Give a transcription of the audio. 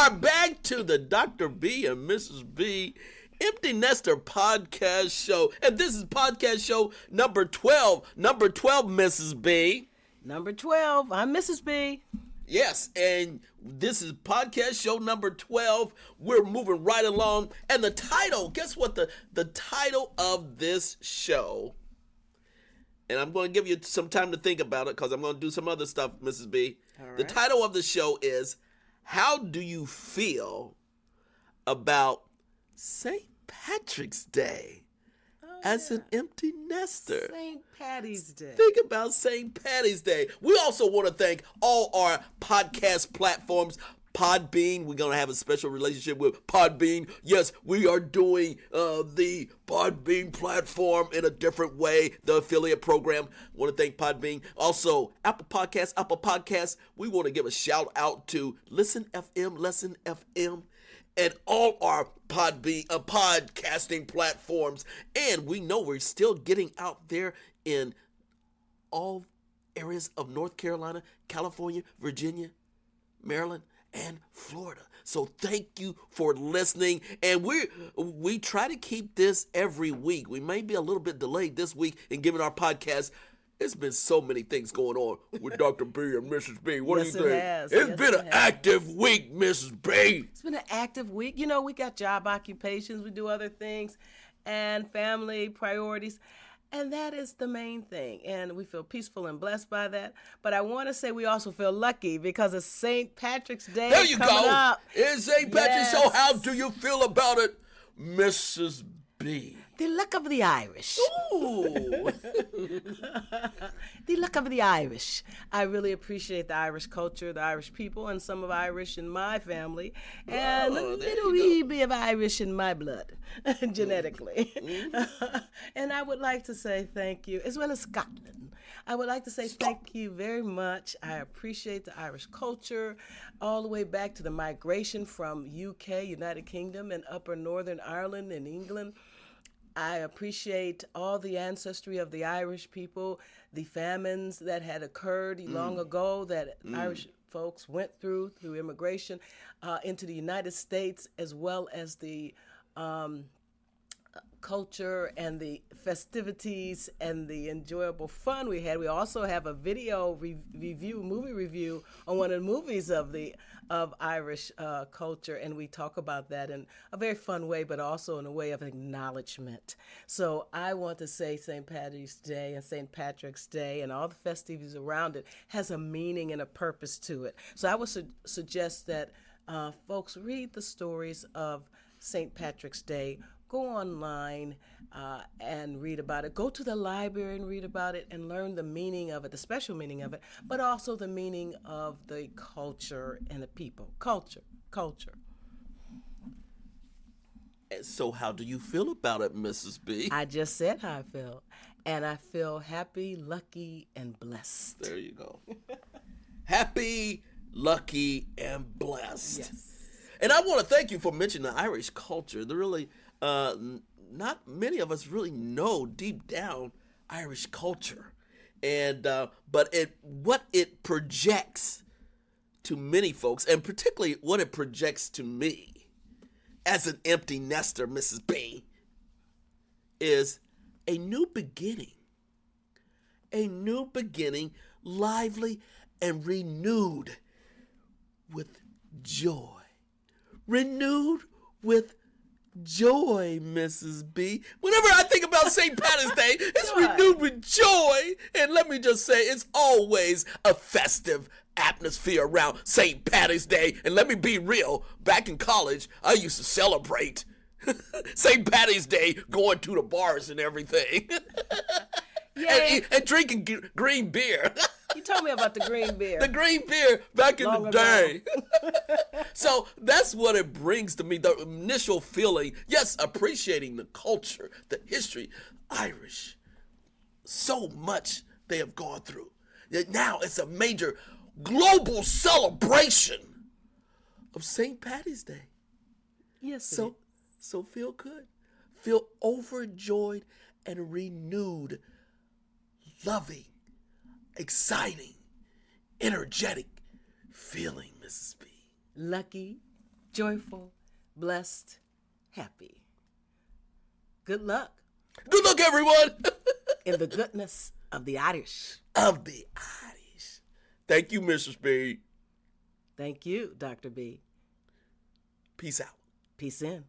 are back to the Dr. B and Mrs. B Empty Nester podcast show. And this is podcast show number 12. Number 12, Mrs. B. Number 12. I'm Mrs. B. Yes, and this is podcast show number 12. We're moving right along. And the title, guess what the title of this show, and I'm going to give you some time to think about it because I'm going to do some other stuff, Mrs. B. All right. The title of the show is, How Do You Feel About St. Patrick's Day as an empty nester? St. Patty's Day. Think about St. Patty's Day. We also want to thank all our podcast platforms. Podbean, we're going to have a special relationship with Podbean. Yes, we are doing the Podbean platform in a different way, the affiliate program. Want to thank Podbean. Also, Apple Podcasts. We want to give a shout out to Listen FM, and all our Podbean podcasting platforms. And we know we're still getting out there in all areas of North Carolina, California, Virginia, Maryland, and Florida. So thank you for listening. And we try to keep this every week. We may be a little bit delayed this week in giving our podcast. It's been so many things going on with Dr. B and Mrs. B. What do you think? It's been an active week, Mrs. B. It's been an active week. You know, we got job occupations, we do other things, and family priorities. And that is the main thing. And we feel peaceful and blessed by that. But I want to say we also feel lucky because it's St. Patrick's Day there you coming go. up. It's St. Patrick's. So how do you feel about it, Mrs. B? The luck of the Irish. Ooh. The luck of the Irish. I really appreciate the Irish culture, the Irish people, and some of Irish in my family, and a little wee bit of Irish in my blood, genetically. And I would like to say thank you, as well as Scotland. I would like to say thank you very much. I appreciate the Irish culture, all the way back to the migration from UK, United Kingdom, and Upper Northern Ireland and England. I appreciate all the ancestry of the Irish people, the famines that had occurred long ago that Irish folks went through immigration into the United States, as well as the culture and the festivities and the enjoyable fun we had. We also have a video movie review on one of the movies of Irish culture, and we talk about that in a very fun way, but also in a way of acknowledgement. So I want to say St. Patty's Day and St. Patrick's Day and all the festivities around it has a meaning and a purpose to it. So I would suggest that folks read the stories of St. Patrick's Day. Go online and read about it. Go to the library and read about it and learn the meaning of it, the special meaning of it, but also the meaning of the culture and the people. Culture. And so how do you feel about it, Mrs. B? I just said how I feel. And I feel happy, lucky, and blessed. There you go. Happy, lucky, and blessed. Yes. And I want to thank you for mentioning the Irish culture. They're really, not many of us really know deep down Irish culture, and but what it projects to many folks, and particularly what it projects to me as an empty nester, Mrs. B, is a new beginning, lively and renewed with joy. Renewed with joy, Mrs. B. Whenever I think about St. Patty's Day, it's renewed with joy. And let me just say, it's always a festive atmosphere around St. Patty's Day. And let me be real, back in college, I used to celebrate St. Patty's Day going to the bars and everything. and drinking green beer. You told me about the green beer. The green beer back in the day. So that's what it brings to me, the initial feeling. Yes, appreciating the culture, the history, Irish. So much they have gone through. Now it's a major global celebration of St. Patty's Day. Yes. So feel good. Feel overjoyed and renewed, loving, exciting, energetic feeling, Mrs. B. Lucky, joyful, blessed, happy. Good luck Good luck, everyone. in the goodness of the Irish. Of the Irish. Thank you, Mr. Speed. Thank you, Dr. B. Peace out. Peace in.